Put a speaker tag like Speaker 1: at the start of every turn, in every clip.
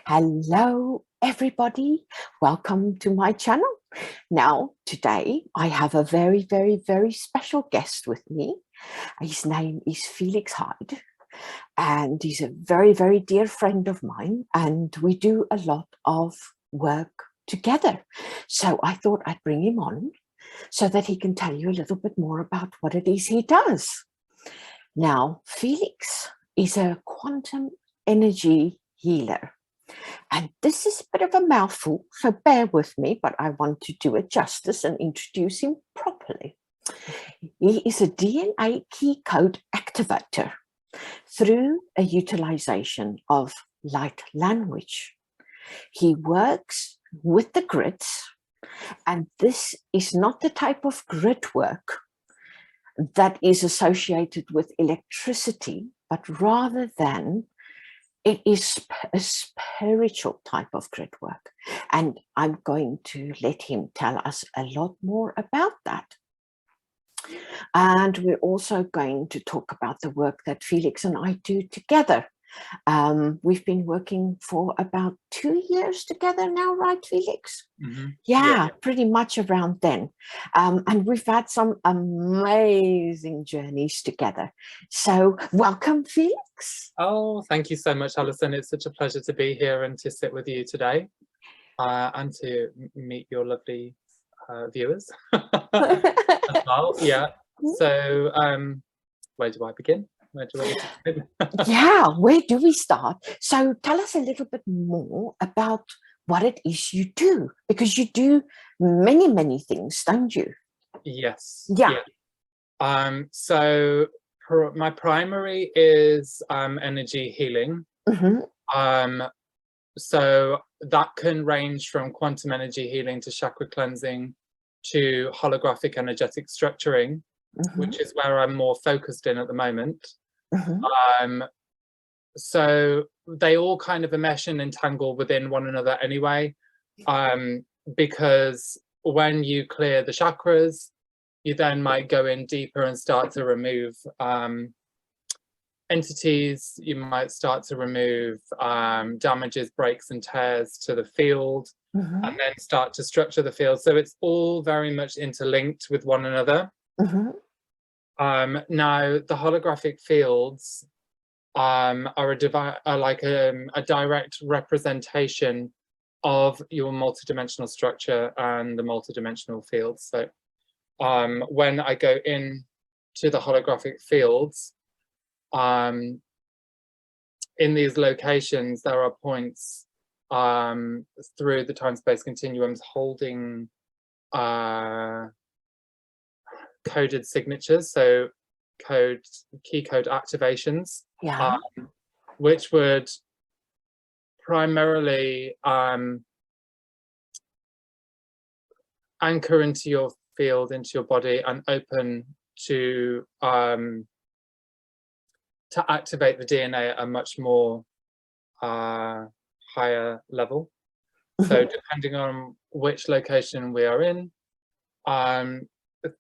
Speaker 1: Hello, everybody. Welcome to my channel. Now, today I have a very special guest with me. His name is Felix Hyde, and he's a very dear friend of mine, and we do a lot of work together. So I thought I'd bring him on so that he can tell you a little bit more about what it is he does. Now, Felix is a quantum energy healer. And this is a bit of a mouthful, so bear with me, but I want to do it justice and introduce him properly. He is a DNA key code activator through a utilization of light language. He works with the grids, and this is not the type of grid work that is associated with electricity, but rather than it is a spiritual type of grid work. And I'm going to let him tell us a lot more about that. And we're also going to talk about the work that Felix and I do together. We've been working for about 2 years together now, right, Felix?
Speaker 2: Mm-hmm.
Speaker 1: Yeah, pretty much around then. And we've had some amazing journeys together. So welcome, Felix.
Speaker 2: Oh, thank you so much, Allison. It's such a pleasure to be here and to sit with you today and to meet your lovely viewers as well. Yeah. So where do I begin?
Speaker 1: Yeah, where do we start? So tell us a little bit more about what it is you do, because you do many things, don't you?
Speaker 2: Yes.
Speaker 1: Yeah.
Speaker 2: So my primary is energy healing. So that can range from quantum energy healing to chakra cleansing to holographic energetic structuring, which is where I'm more focused in at the moment. So they all kind of mesh and entangle within one another anyway, because when you clear the chakras, you then might go in deeper and start to remove entities. You might start to remove damages, breaks and tears to the field, and then start to structure the field. So it's all very much interlinked with one another. Now, the holographic fields are like a direct representation of your multidimensional structure and the multidimensional fields. So when I go in to the holographic fields, in these locations, there are points through the time-space continuums holding coded signatures, so key code activations, which would primarily anchor into your field, into your body, and open to activate the DNA at a much more higher level. So depending on which location we are in,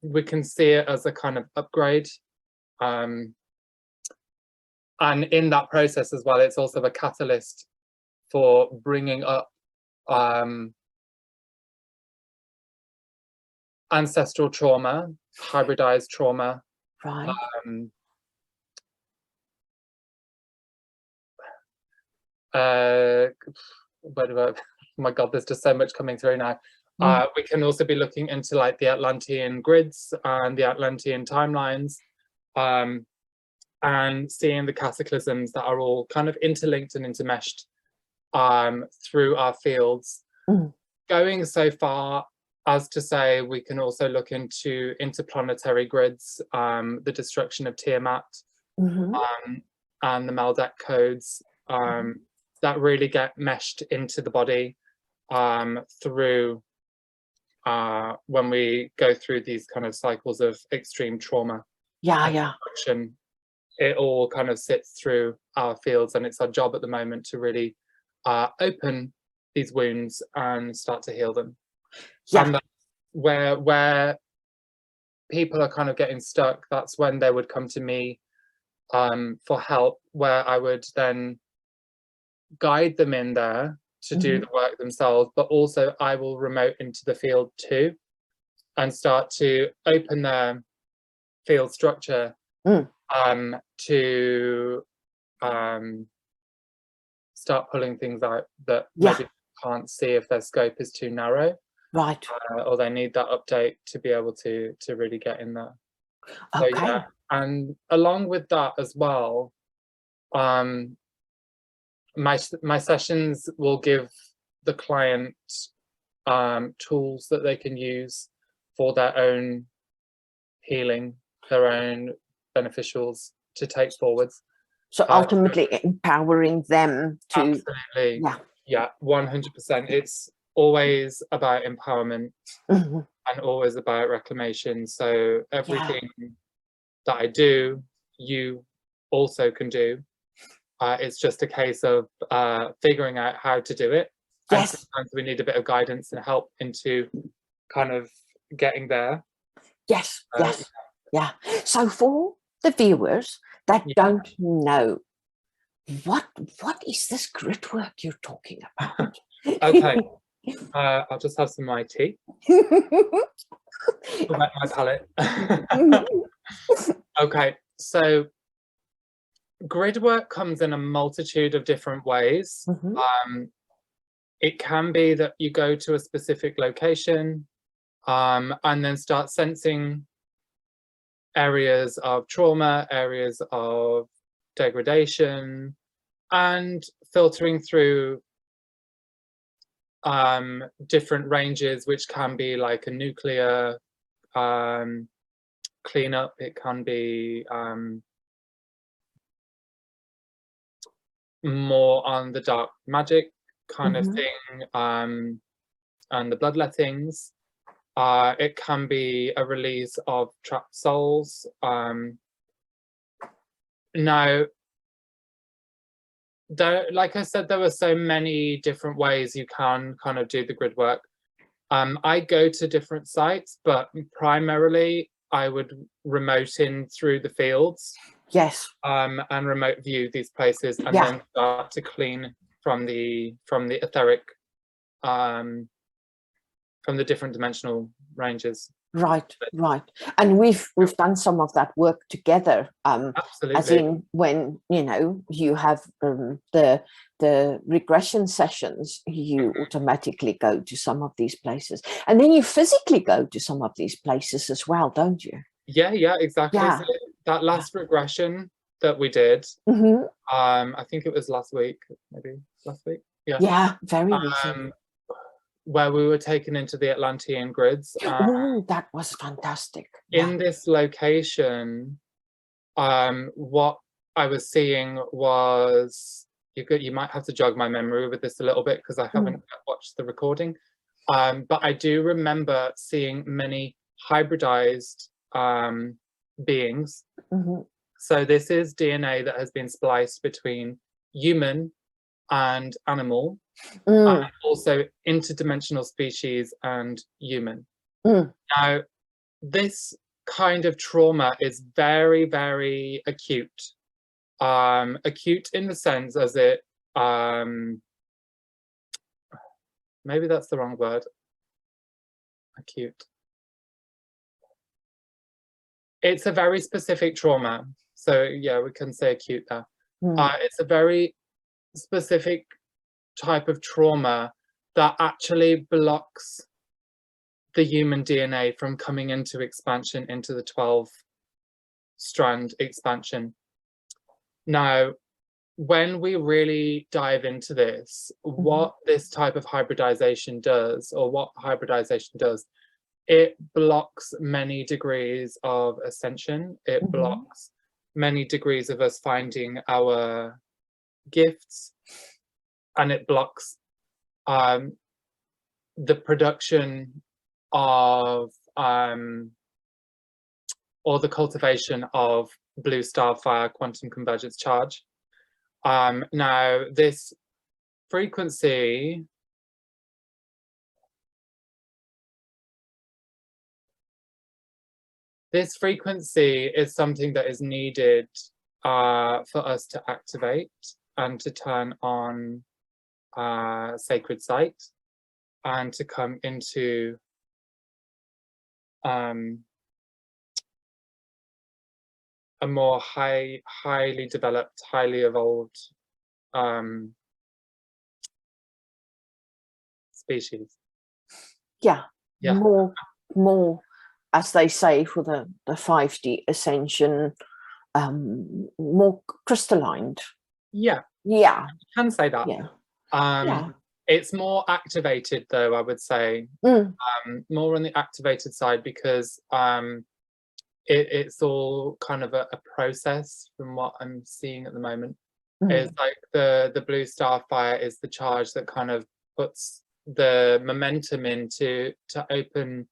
Speaker 2: we can see it as a kind of upgrade. And in that process as well, it's also a catalyst for bringing up ancestral trauma, hybridized trauma,
Speaker 1: right.
Speaker 2: Oh my God, there's just so much coming through now. We can also be looking into like the Atlantean grids and the Atlantean timelines, and seeing the cataclysms that are all kind of interlinked and intermeshed through our fields. Going so far as to say we can also look into interplanetary grids, the destruction of Tiamat, and the Maldek codes that really get meshed into the body through when we go through these kind of cycles of extreme trauma. It all kind of sits through our fields, and it's our job at the moment to really open these wounds and start to heal them. And that's where people are kind of getting stuck, that's when they would come to me for help, where I would then guide them in there to do the work themselves, but also I will remote into the field too and start to open their field structure to start pulling things out that maybe can't see if their scope is too narrow,
Speaker 1: right,
Speaker 2: or they need that update to be able to really get in there. So
Speaker 1: okay,
Speaker 2: yeah, and along with that as well, my sessions will give the client tools that they can use for their own healing, their own beneficials to take forwards.
Speaker 1: so ultimately empowering them to,
Speaker 2: absolutely, yeah, 100%. It's always about empowerment and always about reclamation. So everything that I do, you also can do. It's just a case of figuring out how to do it. And sometimes we need a bit of guidance and help into kind of getting there.
Speaker 1: Yeah. So for the viewers that don't know, what is this grit work you're talking about?
Speaker 2: Okay, I'll just have some of my tea. Wet my palate. Okay, so grid work comes in a multitude of different ways. It can be that you go to a specific location and then start sensing areas of trauma, areas of degradation, and filtering through different ranges, which can be like a nuclear cleanup. It can be more on the dark magic kind of thing, and the bloodlettings. It can be a release of trapped souls. Now, like I said, there were so many different ways you can kind of do the grid work. I go to different sites, but primarily I would remote in through the fields. And remote view these places and then start to clean from the etheric, from the different dimensional ranges.
Speaker 1: Right. And we've done some of that work together.
Speaker 2: Absolutely.
Speaker 1: As in when, you know, you have the regression sessions, you automatically go to some of these places. And then you physically go to some of these places as well, don't you?
Speaker 2: Yeah, exactly. So that last regression that we did, I think it was last week, maybe last week.
Speaker 1: Yeah, very recent.
Speaker 2: Where we were taken into the Atlantean grids.
Speaker 1: Oh, that was fantastic.
Speaker 2: In this location, what I was seeing was, you might have to jog my memory with this a little bit because I haven't watched the recording, but I do remember seeing many hybridized beings. So this is DNA that has been spliced between human and animal, and also interdimensional species and human. Now, this kind of trauma is very, very acute. Acute in the sense as it, maybe that's the wrong word. Acute. It's a very specific trauma. So yeah, we can say acute there. It's a very specific type of trauma that actually blocks the human DNA from coming into expansion into the 12-strand expansion. Now, when we really dive into this, what this type of hybridization does, or what hybridization does, it blocks many degrees of ascension. It blocks many degrees of us finding our gifts, and it blocks the production of or the cultivation of blue starfire quantum convergence charge. Now, this frequency is something that is needed for us to activate. and to turn on sacred sight, and to come into a more highly developed, highly evolved species.
Speaker 1: Yeah,
Speaker 2: Yeah.
Speaker 1: more, as they say, for the 5D ascension, more crystalline.
Speaker 2: Yeah,
Speaker 1: Yeah,
Speaker 2: you can say that.
Speaker 1: yeah,
Speaker 2: Yeah. It's more activated, though, I would say. More on the activated side, because it's all kind of a process from what I'm seeing at the moment. It's like the blue starfire is the charge that kind of puts the momentum in to open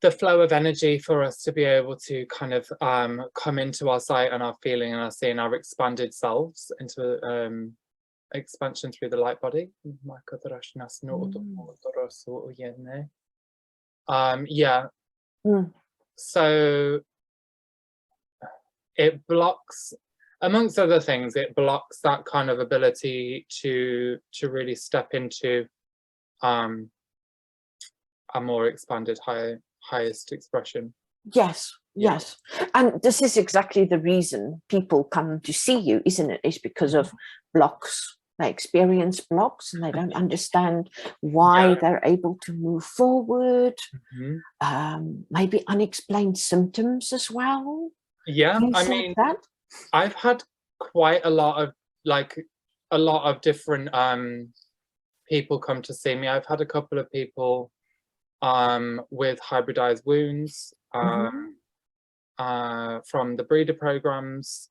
Speaker 2: the flow of energy for us to be able to kind of come into our sight and our feeling and our seeing, our expanded selves, into expansion through the light body. Yeah. So it blocks, amongst other things, it blocks that kind of ability to really step into a more expanded, highest expression.
Speaker 1: Yes, yes. And this is exactly the reason people come to see you, isn't it? It's because of blocks. They experience blocks and they don't understand why they're able to move forward. Maybe unexplained symptoms as well.
Speaker 2: Yeah, I mean, I've had quite a lot of different people come to see me. I've had a couple of people with hybridized wounds from the breeder programs,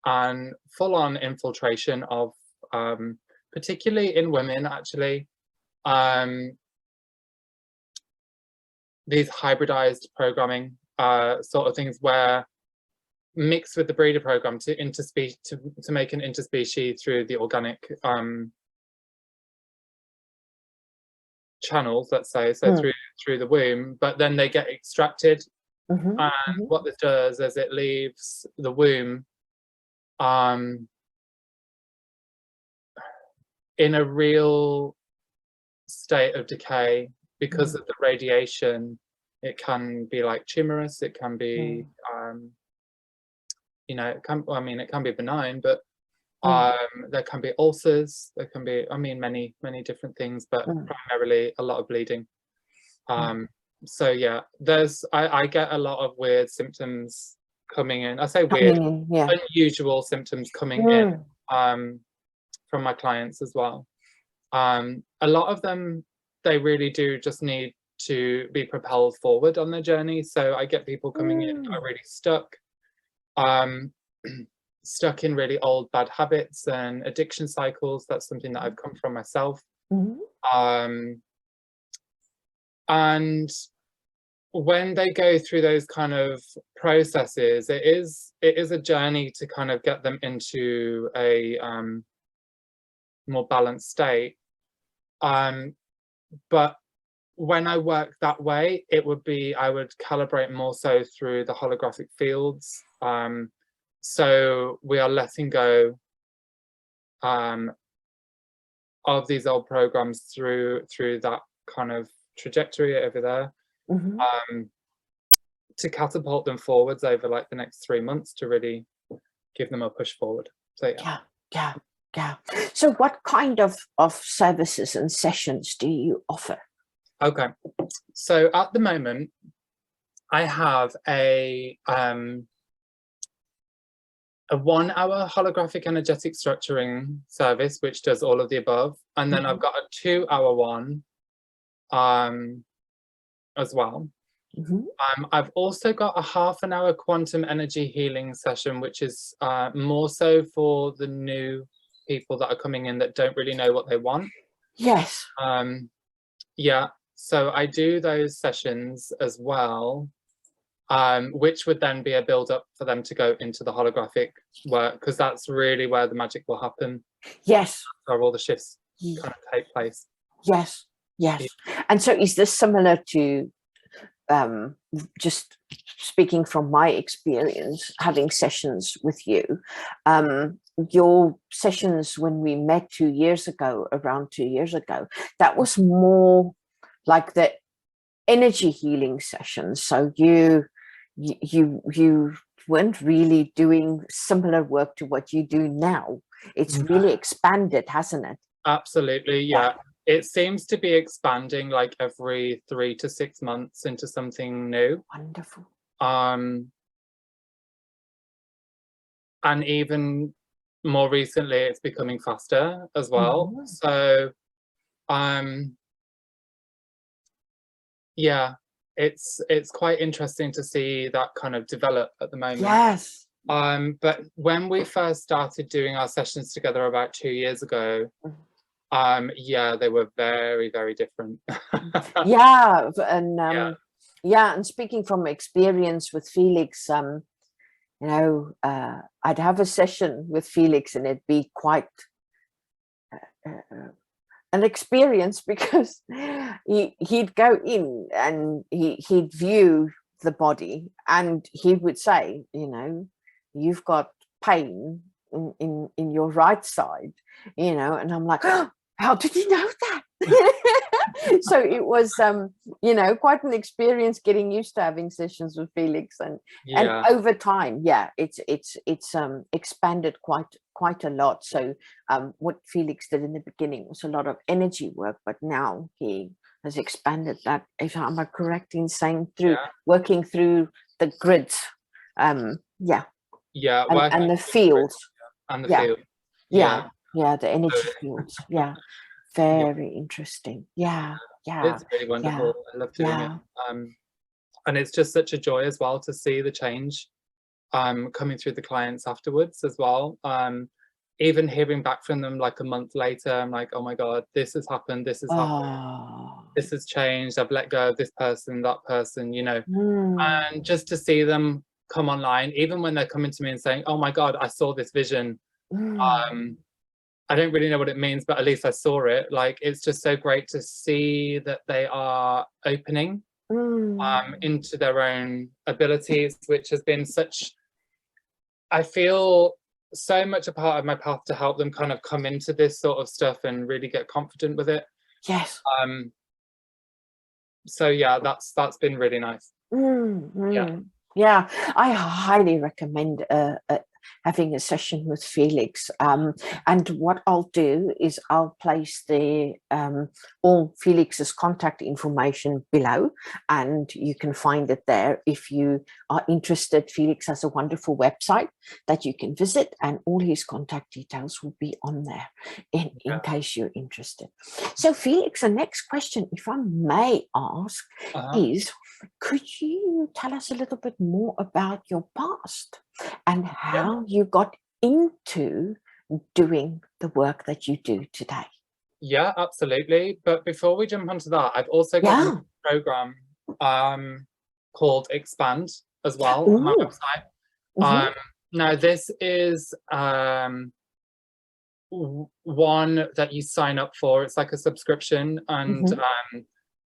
Speaker 2: and full-on infiltration of particularly in women, actually, these hybridized programming sort of things, where mixed with the breeder program to make an interspecies through the organic channels, let's say, so through the womb, but then they get extracted. And what this does is it leaves the womb in a real state of decay because of the radiation. It can be like tumorous, it can be you know, it can be benign, but there can be ulcers, there can be, many different things, but primarily a lot of bleeding. So yeah, I get a lot of weird symptoms coming in. I say weird, unusual symptoms coming in from my clients as well. A lot of them, they really do just need to be propelled forward on their journey. So I get people coming in that are really stuck in really old bad habits and addiction cycles. That's something that I've come from myself. And when they go through those kind of processes, it is a journey to kind of get them into a more balanced state. But when I work that way, I would calibrate more so through the holographic fields. So we are letting go of these old programs through that kind of trajectory over there, to catapult them forwards over like the next 3 months to really give them a push forward. So
Speaker 1: yeah. So what kind of services and sessions do you offer?
Speaker 2: Okay, so at the moment I have a 1 hour holographic energetic structuring service, which does all of the above, and then I've got a 2 hour one as well. I've also got a ½ an hour quantum energy healing session, which is more so for the new people that are coming in that don't really know what they want.
Speaker 1: Yes.
Speaker 2: Yeah, so I do those sessions as well, which would then be a build up for them to go into the holographic work, because that's really where the magic will happen.
Speaker 1: Yes.
Speaker 2: Where all the shifts kind of take place.
Speaker 1: Yes. And so is this similar to just speaking from my experience having sessions with you, your sessions when we met 2 years ago, around 2 years ago, that was more like the energy healing sessions. So you weren't really doing similar work to what you do now. It's really expanded, hasn't it?
Speaker 2: Absolutely, yeah. It seems to be expanding like every 3 to 6 months into something new.
Speaker 1: Wonderful.
Speaker 2: And even more recently, it's becoming faster as well. So, yeah, it's quite interesting to see that kind of develop at the moment.
Speaker 1: Yes.
Speaker 2: But when we first started doing our sessions together about 2 years ago, yeah, they were very, very different.
Speaker 1: Yeah, and and speaking from experience with Felix, you know, I'd have a session with Felix and it'd be quite an experience, because he'd go in and he'd view the body and he would say, you know, you've got pain in your right side, you know, and I'm like, oh, how did you know that? So it was you know, quite an experience getting used to having sessions with Felix, and over time, yeah, it's expanded quite a lot. So what Felix did in the beginning was a lot of energy work, but now he has expanded that, if I'm correct in saying, through working through the grids, and the fields,
Speaker 2: and the field,
Speaker 1: the energy fields, very interesting.
Speaker 2: It's really wonderful. I love doing it. And it's just such a joy as well to see the change coming through the clients afterwards as well. Even hearing back from them like a month later, I'm like, oh my God, this has happened, this has happened, this has changed, I've let go of this person, that person, you know. And just to see them come online, even when they're coming to me and saying, oh my God, I saw this vision. I don't really know what it means, but at least I saw it. Like, it's just so great to see that they are opening into their own abilities, which has been such, I feel, so much a part of my path to help them kind of come into this sort of stuff and really get confident with it.
Speaker 1: Yes.
Speaker 2: So yeah, that's been really nice.
Speaker 1: Yeah, I highly recommend having a session with Felix, and what I'll do is I'll place the all Felix's contact information below, and you can find it there if you are interested. Felix has a wonderful website that you can visit, and all his contact details will be on there in case you're interested. So Felix, the next question, if I may ask, is, could you tell us a little bit more about your past and how you got into doing the work that you do today?
Speaker 2: Yeah, absolutely. But before we jump onto that, I've also got a program called Expand as well on my website. Now, this is one that you sign up for. It's like a subscription, and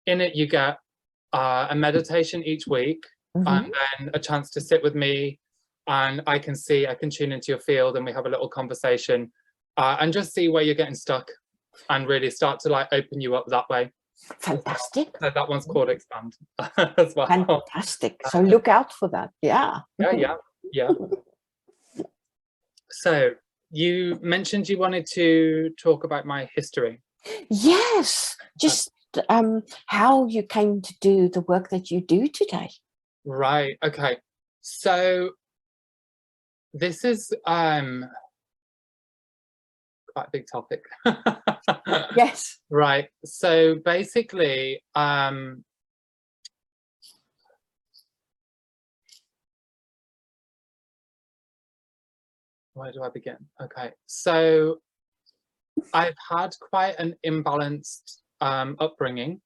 Speaker 2: in it you get a meditation each week, and then a chance to sit with me, and I can tune into your field, and we have a little conversation, and just see where you're getting stuck, and really start to like open you up that way.
Speaker 1: Fantastic.
Speaker 2: So that one's called Expand as well.
Speaker 1: Fantastic. So look out for that. Yeah.
Speaker 2: So you mentioned you wanted to talk about my history.
Speaker 1: Yes, just how you came to do the work that you do today.
Speaker 2: Right. Okay. So this is quite a big topic.
Speaker 1: Yes.
Speaker 2: Right. So basically, where do I begin? Okay. So I've had quite an imbalanced upbringing,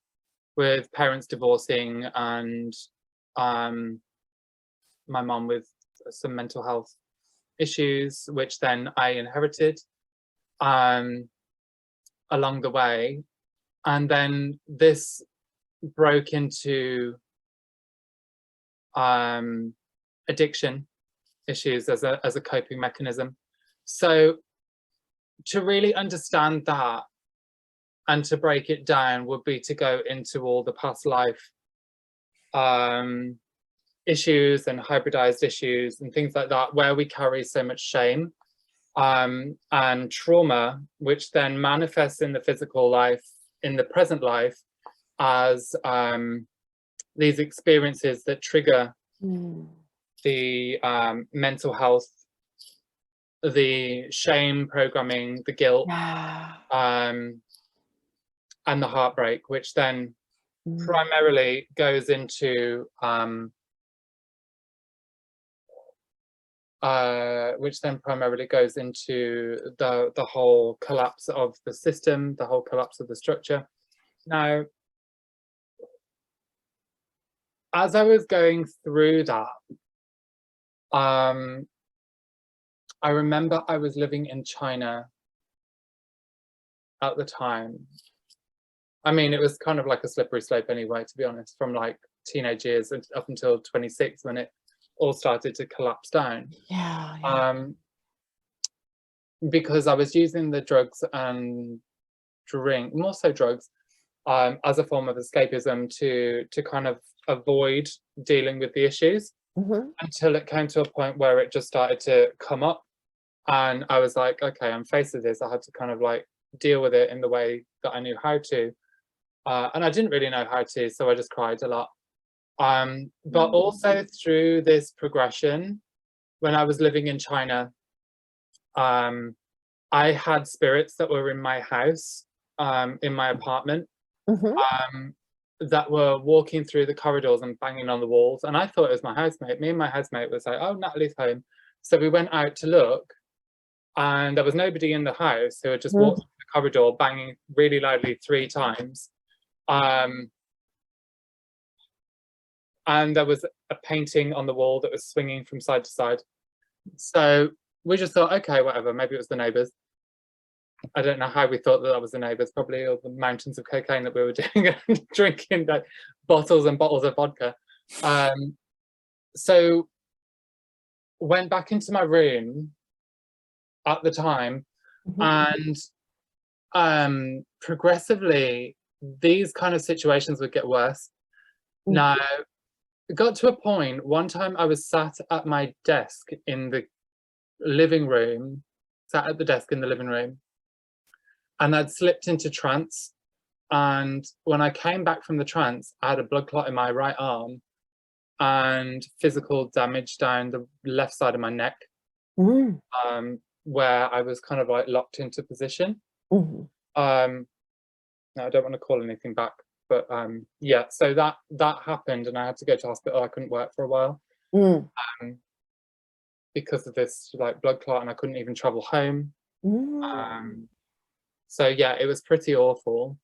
Speaker 2: with parents divorcing and my mom with some mental health issues, which then I inherited along the way. And then this broke into addiction issues as a coping mechanism. So to really understand that and to break it down would be to go into all the past life issues and hybridized issues and things like that, where we carry so much shame and trauma, which then manifests in the physical life, in the present life, as these experiences that trigger the mental health, the shame programming, the guilt, and the heartbreak, which then primarily goes into the whole collapse of the system, the whole collapse of the structure. Now, as I was going through that, I remember I was living in China at the time. I mean, it was kind of like a slippery slope anyway, to be honest, from like teenage years up until 26, when it all started to collapse down. Because I was using the drugs and drink, more so drugs, as a form of escapism to kind of avoid dealing with the issues, until it came to a point where it just started to come up, and I was like, okay, I'm faced with this. I had to kind of like deal with it in the way that I knew how to, and I didn't really know how to, so I just cried a lot. But also through this progression, when I was living in China, I had spirits that were in my house, in my apartment, that were walking through the corridors and banging on the walls. And I thought it was my housemate. Me and my housemate was like, oh, Natalie's home. So we went out to look, and there was nobody in the house, who had just walked through the corridor banging really loudly 3 times. And there was a painting on the wall that was swinging from side to side. So we just thought, okay, whatever, maybe it was the neighbours. I don't know how we thought that was the neighbours, probably all the mountains of cocaine that we were doing and drinking, like bottles and bottles of vodka. So went back into my room at the time, and progressively these kind of situations would get worse. Now, it got to a point, one time I was sat at my desk in the living room, and I'd slipped into trance. And when I came back from the trance, I had a blood clot in my right arm and physical damage down the left side of my neck, where I was kind of like locked into position. Now, I don't want to call anything back, but yeah, so that happened, and I had to go to hospital. I couldn't work for a while because of this like blood clot, and I couldn't even travel home. So yeah, it was pretty awful.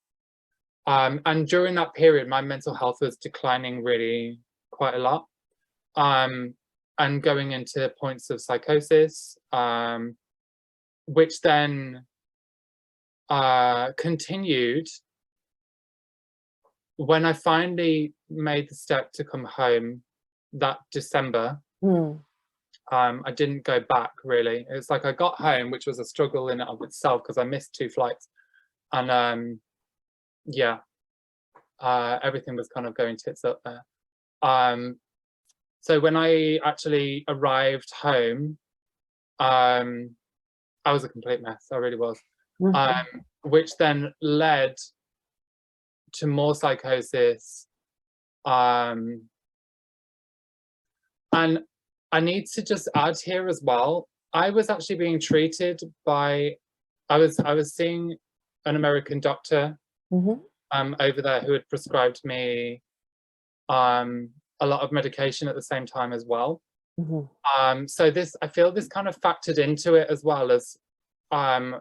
Speaker 2: And during that period, my mental health was declining really quite a lot, and going into points of psychosis, which then continued when I finally made the step to come home that December. I didn't go back, really. It's like I got home, which was a struggle in and of itself, because I missed 2 flights, and yeah, everything was kind of going tits up there. So when I actually arrived home, I was a complete mess. I really was. Which then led to more psychosis. And I need to just add here as well, I was actually being treated by, I was seeing an American doctor over there, who had prescribed me a lot of medication at the same time as well. So I feel this kind of factored into it, as well as a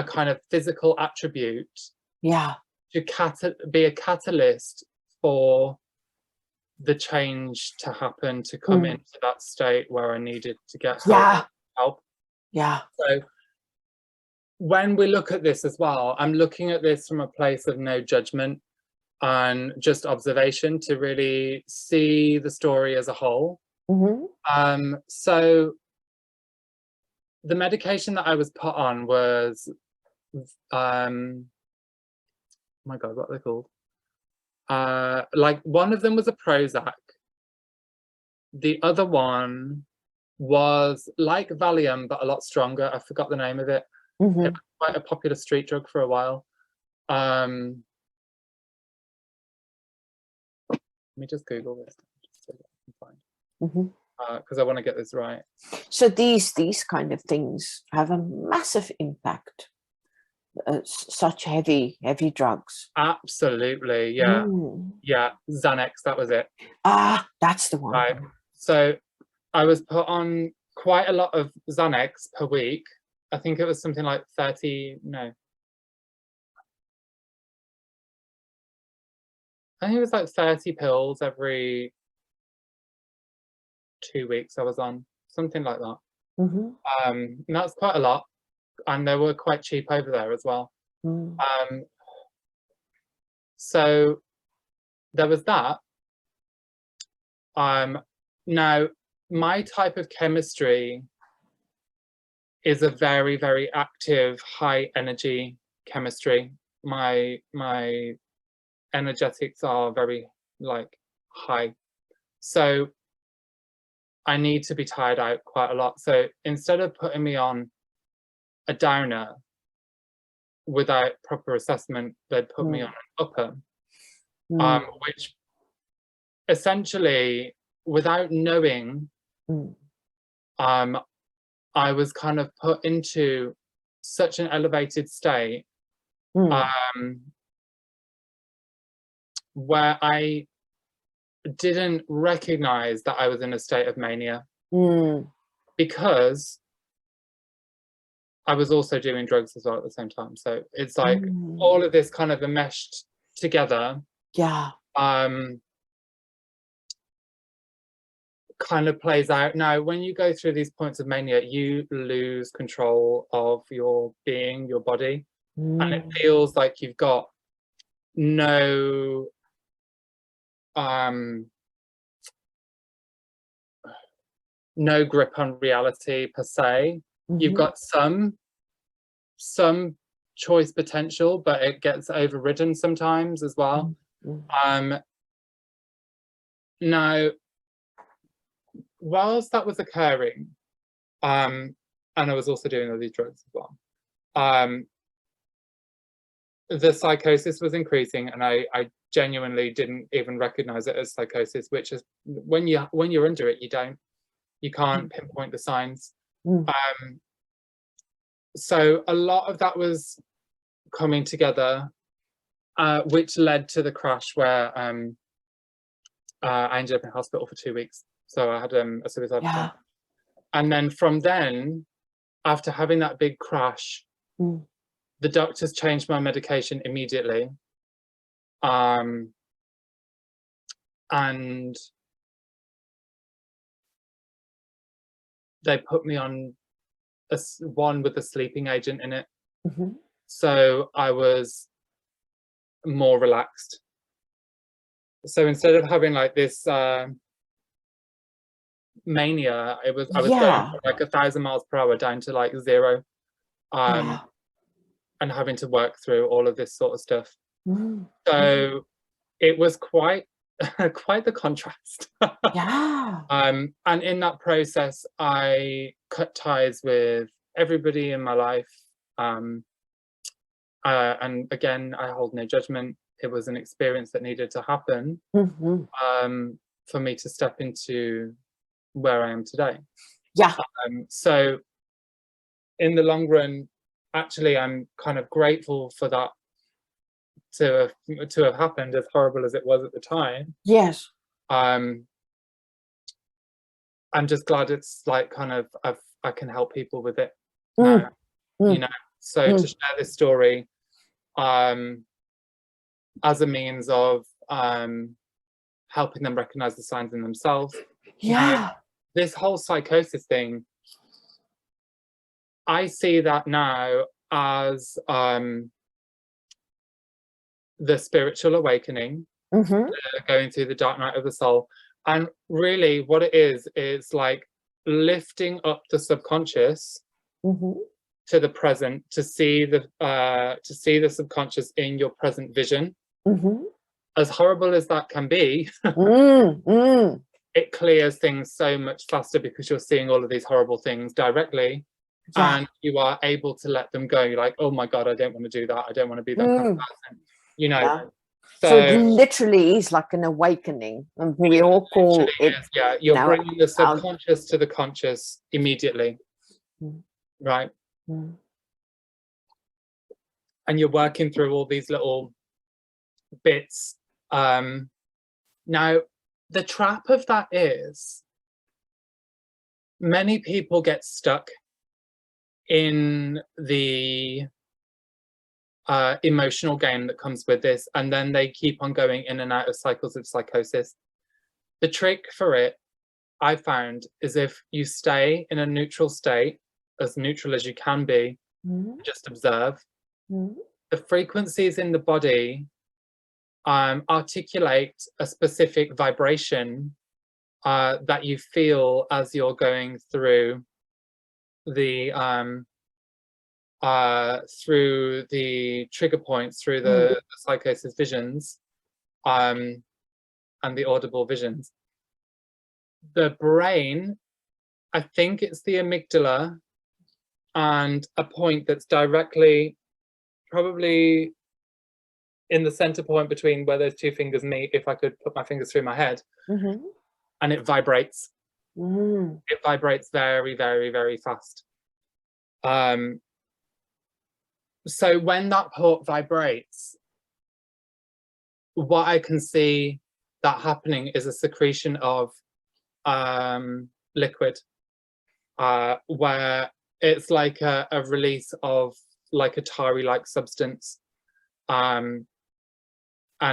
Speaker 2: kind of physical attribute to be a catalyst for the change to happen, to come into that state where I needed to get help. So when we look at this as well, I'm looking at this from a place of no judgment. and just observation to really see the story as a whole. So the medication that I was put on was, oh my God, what are they called? Like one of them was a Prozac. The other one was like Valium, but a lot stronger. I forgot the name of it. It was quite a popular street drug for a while. Let me just Google this just so that I can find, because I want to get this right.
Speaker 1: So these kind of things have a massive impact. Such heavy drugs.
Speaker 2: Absolutely, yeah. Yeah, Xanax, that was it.
Speaker 1: Ah, that's the one.
Speaker 2: Right. So I was put on quite a lot of Xanax per week. I think it was something like 30, no. I think it was like 30 pills every 2 weeks I was on, something like that. And that's quite a lot. And they were quite cheap over there as well. So there was that. Now, my type of chemistry is a very, very active, high energy chemistry. My energetics are very like high. So I need to be tired out quite a lot. So instead of putting me on a downer without proper assessment, they'd put me on an upper, which essentially, without knowing, I was kind of put into such an elevated state where I didn't recognize that I was in a state of mania because I was also doing drugs as well at the same time. So it's like all of this kind of enmeshed together.
Speaker 1: Yeah.
Speaker 2: Kind of plays out. Now, when you go through these points of mania, you lose control of your being, your body, and it feels like you've got no no grip on reality per se. You've got some choice potential, but it gets overridden sometimes as well. Now, whilst that was occurring, and I was also doing all these drugs as well, the psychosis was increasing, and I genuinely didn't even recognize it as psychosis, which is when you're under it, you can't pinpoint the signs. So a lot of that was coming together, which led to the crash where I ended up in hospital for 2 weeks. So I had a suicide attempt. And then from then, after having that big crash, the doctors changed my medication immediately. And they put me on one with a sleeping agent in it. So I was more relaxed. So instead of having like this mania, I was going from like 1,000 miles per hour down to like 0, and having to work through all of this sort of stuff. So it was quite quite the contrast. And in that process, I cut ties with everybody in my life. And again, I hold no judgment. It was an experience that needed to happen for me to step into where I am today. So in the long run, actually, I'm kind of grateful for that to have happened, as horrible as it was at the time. I'm just glad it's like kind of I can help people with it now, you know. So to share this story as a means of helping them recognize the signs in themselves. You know, this whole psychosis thing, I see that now as the spiritual awakening, going through the dark night of the soul. And really what it is like lifting up the subconscious to the present, to see the subconscious in your present vision. As horrible as that can be, it clears things so much faster because you're seeing all of these horrible things directly, and you are able to let them go. You're like, oh my God, I don't want to do that. I don't want to be that kind of person, you know.
Speaker 1: Yeah. So it literally is like an awakening, and we all call it.
Speaker 2: Yeah, you're bringing the subconscious to the conscious immediately, right? And you're working through all these little bits. Now, the trap of that is many people get stuck in the emotional game that comes with this, and then they keep on going in and out of cycles of psychosis. The trick for it, I found, is if you stay in a neutral state, as neutral as you can be, just observe. The frequencies in the body articulate a specific vibration that you feel as you're going through the trigger points, through the psychosis visions, and the audible visions. The brain, I think it's the amygdala, and a point that's directly, probably in the center point between where those two fingers meet, if I could put my fingers through my head, and it vibrates. It vibrates very, very, very fast. So when that port vibrates, what I can see that happening is a secretion of liquid, where it's like a release of like a tarry-like substance, and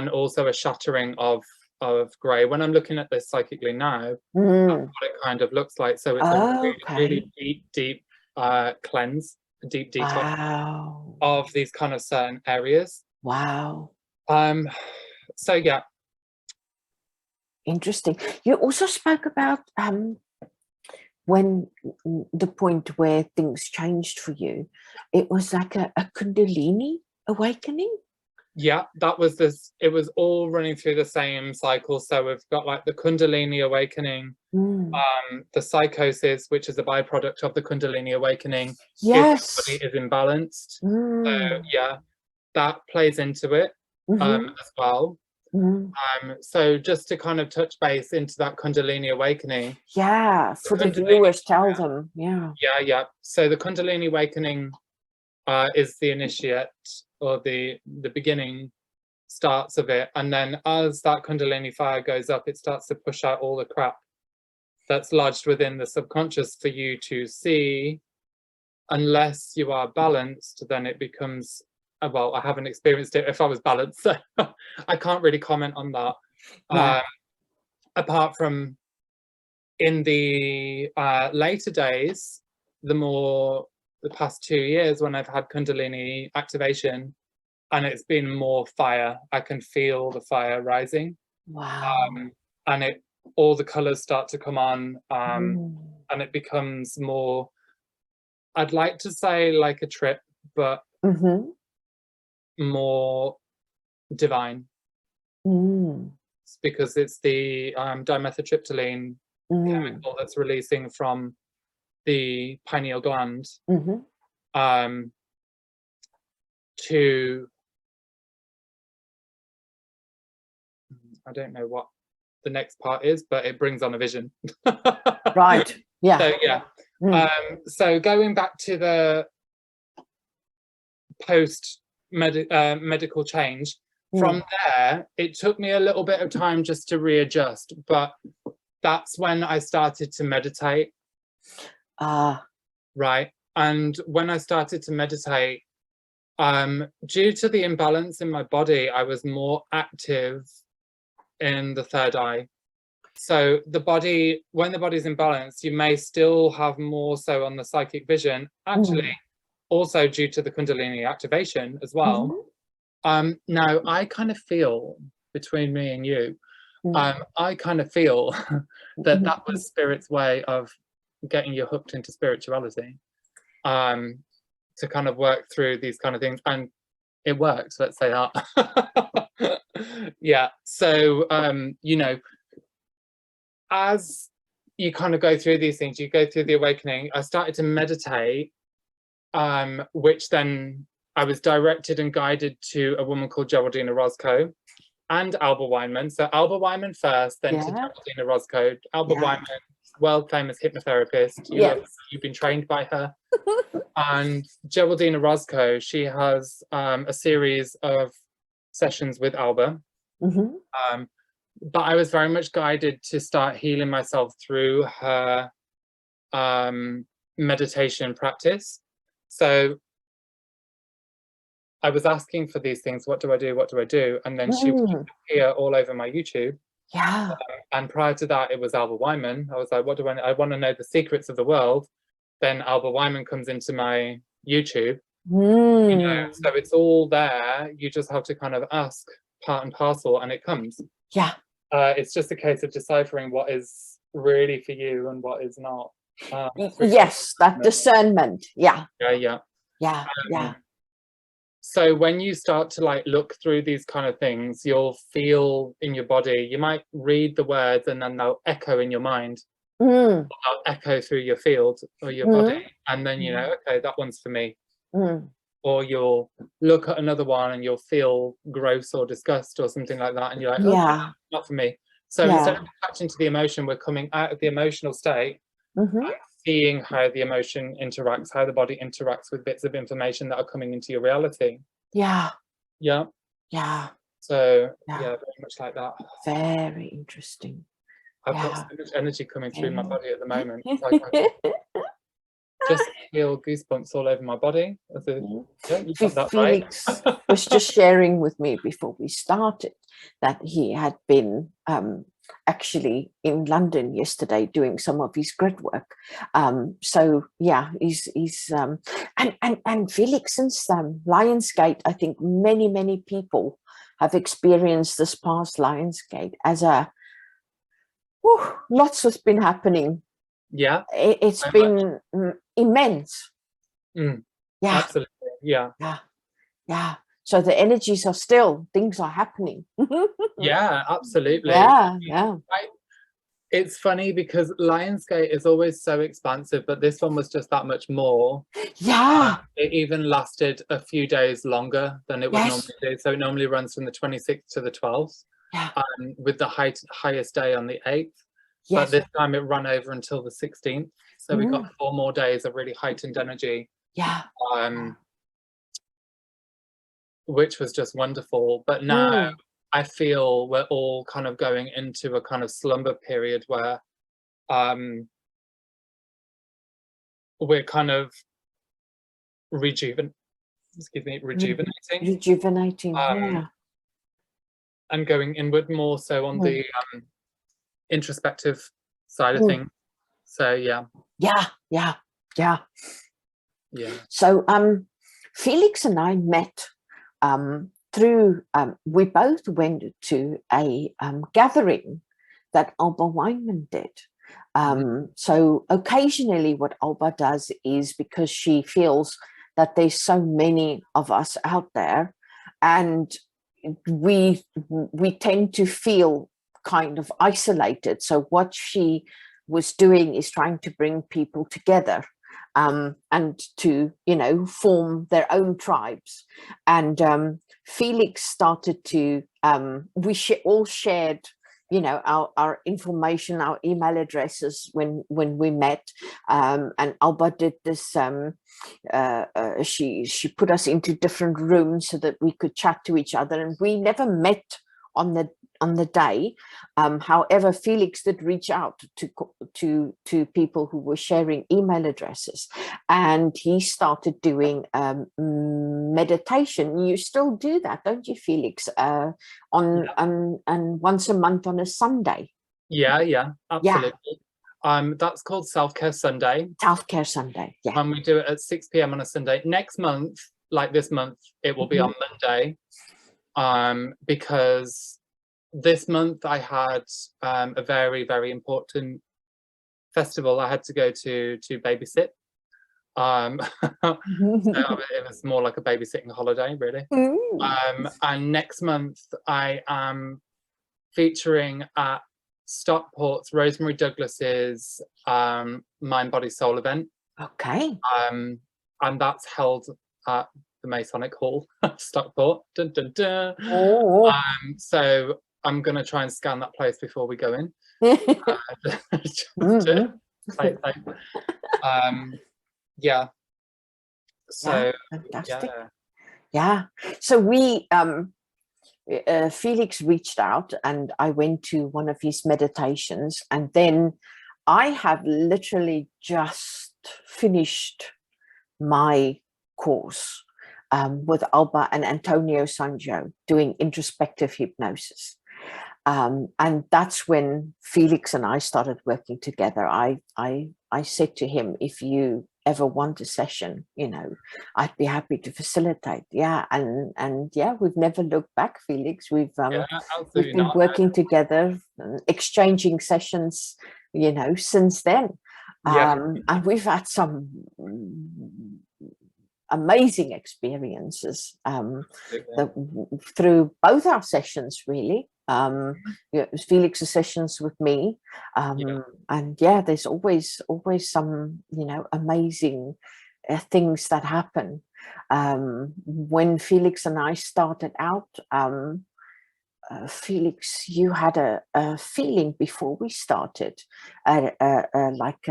Speaker 2: also a shattering of grey. When I'm looking at this psychically now, that's what it kind of looks like. So it's a really deep cleanse, a deep detox of these kind of certain areas. So yeah.
Speaker 1: Interesting. You also spoke about when the point where things changed for you, it was like a Kundalini awakening.
Speaker 2: Yeah, that was this. It was all running through the same cycle. So we've got like the Kundalini awakening, the psychosis, which is a byproduct of the Kundalini awakening.
Speaker 1: Yes,
Speaker 2: if the body is imbalanced. So yeah, that plays into it as well. So just to kind of touch base into that Kundalini awakening.
Speaker 1: Yeah, for the viewers, tell them. Yeah.
Speaker 2: So the Kundalini awakening is the initiate, or the beginning starts of it, and then as that Kundalini fire goes up, it starts to push out all the crap that's lodged within the subconscious for you to see. Unless you are balanced, then it becomes, well, I haven't experienced it if I was balanced, so I can't really comment on that. Apart from in the later days, the past 2 years, when I've had Kundalini activation, and it's been more fire. I can feel the fire rising. And all the colors start to come on, and it becomes more, I'd like to say like a trip, but more divine. It's because it's the dimethyltryptamine chemical that's releasing from the pineal gland to, I don't know what the next part is, but it brings on a vision.
Speaker 1: Right. Yeah.
Speaker 2: So yeah. So going back to the post medical change, from there it took me a little bit of time just to readjust, but that's when I started to meditate. Right. And when I started to meditate, due to the imbalance in my body, I was more active in the third eye. So the body, when the body's imbalanced, you may still have more so on the psychic vision, actually, also due to the Kundalini activation as well. Now I kind of feel, between me and you, I kind of feel that that was Spirit's way of getting you hooked into spirituality, to kind of work through these kind of things, and it worked, let's say that. Yeah, so you know, as you kind of go through these things, you go through the awakening. I started to meditate, which then I was directed and guided to a woman called Geraldine Roscoe and Alba Weinman. So Alba Weinman first, then to Geraldine Roscoe. Alba Weinman, world famous hypnotherapist. You've been trained by her. And Geraldine Roscoe, she has a series of sessions with Alba. But I was very much guided to start healing myself through her meditation practice. So I was asking for these things, what do I do, what do I do? And then she would appear all over my YouTube. And prior to that, it was Alba Weinman. I was like, what do I want to know the secrets of the world. Then Alba Weinman comes into my YouTube. You know, so it's all there. You just have to kind of ask part and parcel, and it comes. It's just a case of deciphering what is really for you and what is not.
Speaker 1: Yes, that discernment. Yeah.
Speaker 2: So when you start to like look through these kind of things, you'll feel in your body, you might read the words and then they'll echo in your mind. They'll echo through your field or your body. And then, you know, okay, that one's for me. Or you'll look at another one and you'll feel gross or disgust or something like that. And you're like, okay, not for me. So instead of attaching to the emotion, we're coming out of the emotional state, seeing how the emotion interacts, how the body interacts with bits of information that are coming into your reality. So yeah, very much like that.
Speaker 1: Very interesting.
Speaker 2: I've got so much energy coming through my body at the moment. Like I just feel goosebumps all over my body.
Speaker 1: Felix was just sharing with me before we started that he had been actually in London yesterday doing some of his grid work. So yeah, he's and Felix, since Lionsgate, I think many people have experienced this past Lionsgate as a lots has been happening. It's been immense.
Speaker 2: Absolutely.
Speaker 1: So the energies are still, things are happening.
Speaker 2: Absolutely. It's funny because Lionsgate is always so expansive, but this one was just that much more. It even lasted a few days longer than it would normally do. So it normally runs from the 26th to the 12th, with the highest day on the 8th. But this time it ran over until the 16th. So we got 4 more days of really heightened energy. Which was just wonderful. But now I feel we're all kind of going into a kind of slumber period where we're kind of rejuvenating and going inward more so on the introspective side of things. So
Speaker 1: so Felix and I met through we both went to a gathering that Alba Weinman did. So occasionally what Alba does is, because she feels that there's so many of us out there and we tend to feel kind of isolated. So what she was doing is trying to bring people together and to, you know, form their own tribes. And Felix started to, we all shared, you know, our information, our email addresses when we met. And Alba did this, she put us into different rooms so that we could chat to each other, and we never met on the day. However, Felix did reach out to people who were sharing email addresses, and he started doing meditation. You still do that, don't you, Felix? On once a month on a Sunday.
Speaker 2: Absolutely. That's called Self-Care Sunday.
Speaker 1: Self-Care Sunday,
Speaker 2: And we do it at 6 p.m. on a Sunday. Next month like this month, it will be on Monday, because this month I had a very, very important festival I had to go to babysit. So it was more like a babysitting holiday, really. And next month I am featuring at Stockport's Rosemary Douglas's Mind Body Soul event.
Speaker 1: Okay.
Speaker 2: And that's held at the Masonic Hall, Stockport. Dun, dun, dun.
Speaker 1: Oh.
Speaker 2: So I'm gonna try and scan that place before we go in. Play it safe. Yeah. So
Speaker 1: fantastic. Yeah. So we Felix reached out and I went to one of his meditations, and then I have literally just finished my course with Alba and Antonio Sanjo doing introspective hypnosis. And that's when Felix and I started working together. I said to him, if you ever want a session, you know, I'd be happy to facilitate. Yeah. And yeah, we've never looked back, Felix. We've been working together, exchanging sessions, you know, since then. And we've had some amazing experiences through both our sessions, really. Felix's sessions with me, and yeah, there's always some, you know, amazing things that happen. When Felix and I started out, Felix, you had a feeling before we started, like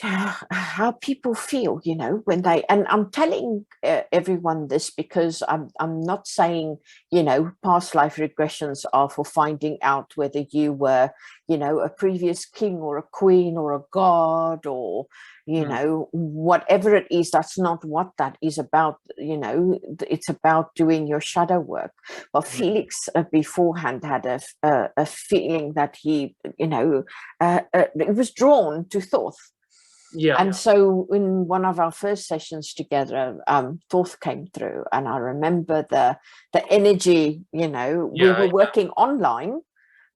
Speaker 1: how people feel, you know, when they, and I'm telling everyone this because I'm not saying, you know, past life regressions are for finding out whether you were, you know, a previous king or a queen or a god or, you know, whatever it is. That's not what that is about. You know, it's about doing your shadow work. But Felix beforehand had a feeling that he, you know, it was drawn to Thoth. And so in one of our first sessions together, Thoth came through, and I remember the energy, you know, we were working online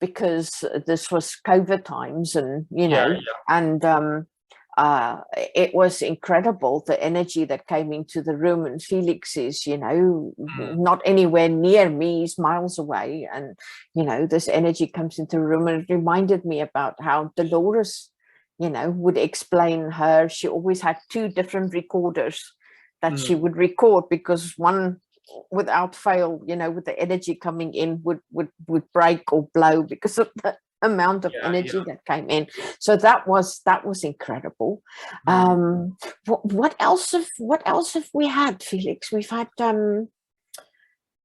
Speaker 1: because this was COVID times, and, you know, and it was incredible, the energy that came into the room. And Felix is, you know, not anywhere near me, he's miles away. And, you know, this energy comes into the room, and it reminded me about how Dolores, you know, would explain her. She always had two different recorders that she would record, because one, without fail, you know, with the energy coming in, would break or blow because of the amount of energy that came in. So that was incredible. What else have we had, Felix? We've had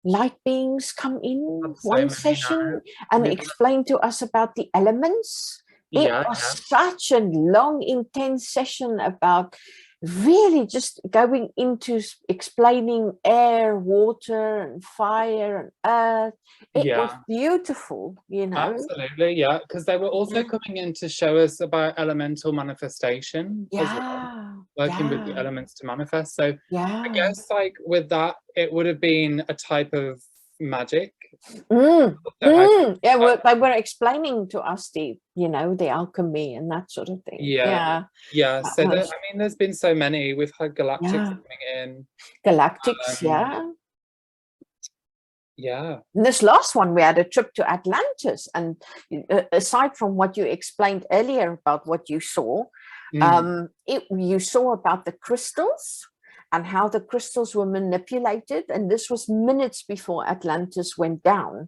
Speaker 1: light beings come in one session and explain to us about the elements. It was such a long, intense session about really just going into explaining air, water, and fire, and earth. It was beautiful, you know.
Speaker 2: Absolutely, yeah, because they were also coming in to show us about elemental manifestation as well, working with the elements to manifest. So I guess, like, with that, it would have been a type of magic.
Speaker 1: Well, they were explaining to us the, you know, the alchemy and that sort of thing.
Speaker 2: So I mean, there's been so many. We've had galactics coming in.
Speaker 1: Galactics,
Speaker 2: and
Speaker 1: this last one, we had a trip to Atlantis, and aside from what you explained earlier about what you saw, you saw about the crystals and how the crystals were manipulated. And this was minutes before Atlantis went down,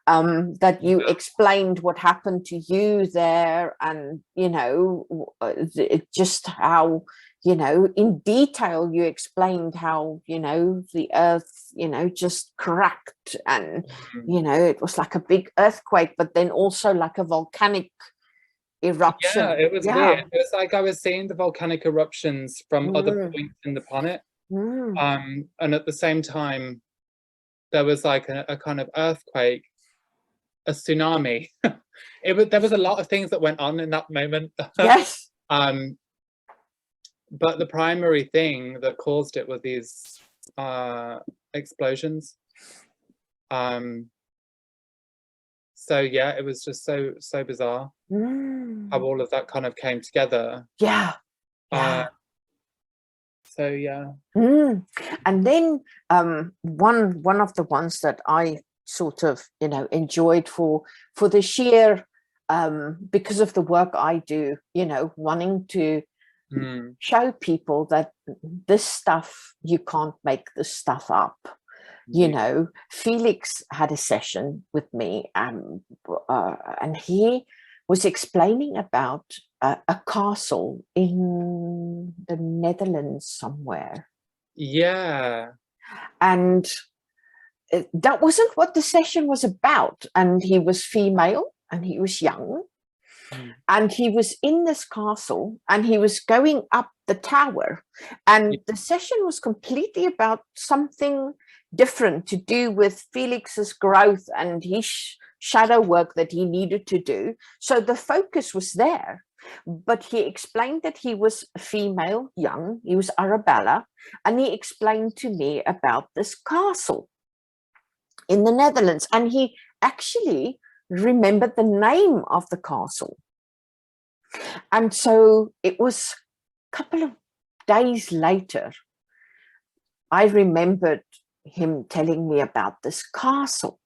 Speaker 1: that you explained what happened to you there, and, you know, just how, you know, in detail, you explained how, you know, the earth, you know, just cracked, and, you know, it was like a big earthquake, but then also like a volcanic eruption.
Speaker 2: It was weird. It was like I was seeing the volcanic eruptions from other points in the planet, and at the same time there was like a kind of earthquake, a tsunami. There was a lot of things that went on in that moment. but the primary thing that caused it were these explosions. So yeah, it was just so bizarre how all of that kind of came together.
Speaker 1: Yeah.
Speaker 2: So yeah.
Speaker 1: And then one of the ones that I sort of, you know, enjoyed for the sheer because of the work I do, you know, wanting to show people that this stuff, you can't make this stuff up. You know, Felix had a session with me and he was explaining about a castle in the Netherlands somewhere.
Speaker 2: Yeah.
Speaker 1: And that wasn't what the session was about. And he was female and he was young. And he was in this castle and he was going up the tower. And the session was completely about something different to do with Felix's growth and his shadow work that he needed to do. So the focus was there. But he explained that he was female, young, he was Arabella, and he explained to me about this castle in the Netherlands. And he actually remembered the name of the castle. And so it was a couple of days later, I remembered him telling me about this castle.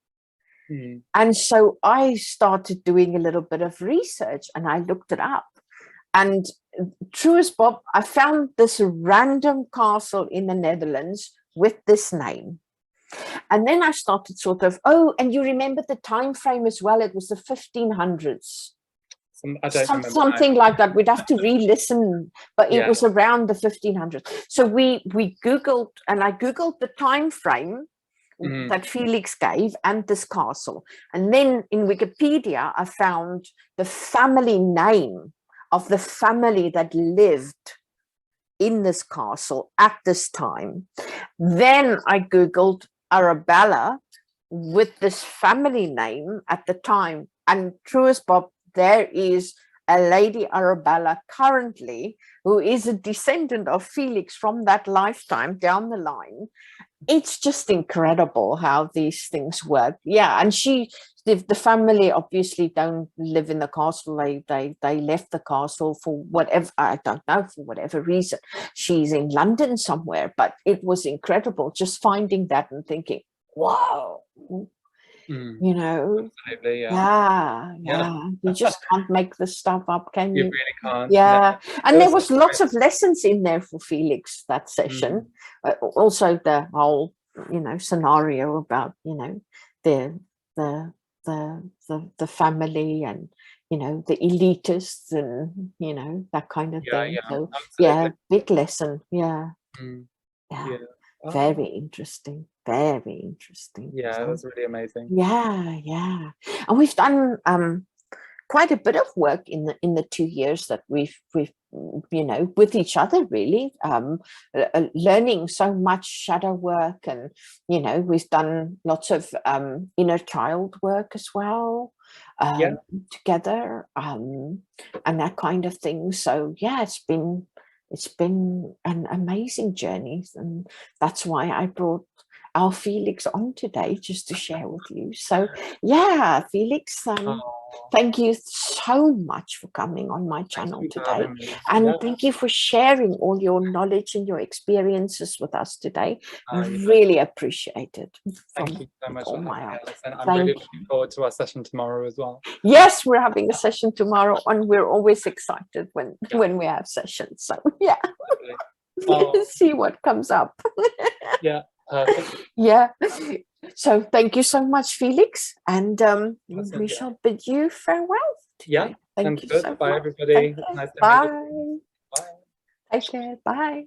Speaker 1: And so I started doing a little bit of research and I looked it up. And true as Bob, I found this random castle in the Netherlands with this name. And then I started sort of, oh, and you remember the time frame as well. It was the 1500s.
Speaker 2: I don't remember
Speaker 1: something
Speaker 2: that.
Speaker 1: like that. We'd have to re-listen, but it was around the 1500s. So we Googled, and I Googled the time frame that Felix gave and this castle. And then in Wikipedia, I found the family name of the family that lived in this castle at this time. Then I Googled Arabella with this family name at the time. And true as Bob, there is a Lady Arabella currently who is a descendant of Felix from that lifetime down the line. It's just incredible how these things work. Yeah, and the family obviously don't live in the castle. They left the castle for whatever, I don't know, for whatever reason. She's in London somewhere, but it was incredible just finding that and thinking, wow. You know,
Speaker 2: absolutely,
Speaker 1: yeah. You just can't make this stuff up, can you?
Speaker 2: You really can't.
Speaker 1: Yeah,
Speaker 2: no.
Speaker 1: And there was lots of lessons in there for Felix that session. Also, the whole, you know, scenario about, you know, the family and, you know, the elitists and, you know, that kind of thing. So yeah, big lesson. Yeah. Very interesting. Very interesting.
Speaker 2: Yeah, it was really amazing.
Speaker 1: Yeah. And we've done quite a bit of work in the 2 years that we've you know, with each other, really, learning so much shadow work, and you know, we've done lots of inner child work as well together, and that kind of thing. So yeah, it's been an amazing journey, and that's why I brought our Felix on today, just to share with you. So yeah, Felix, thank you so much for coming on my channel today, and thank you for sharing all your knowledge and your experiences with us today. Really appreciate it.
Speaker 2: Thank you so much for having me, Allison. I'm
Speaker 1: Thank
Speaker 2: really looking forward to our session tomorrow as well.
Speaker 1: Yes, we're having a session tomorrow, and we're always excited when we have sessions. So yeah, see what comes up.
Speaker 2: Yeah, perfect.
Speaker 1: Yeah. So thank you so much, Felix, and we shall bid you farewell today.
Speaker 2: Yeah,
Speaker 1: thank you so
Speaker 2: Bye,
Speaker 1: much.
Speaker 2: everybody. Nice to meet you.
Speaker 1: Bye. Take care. Bye.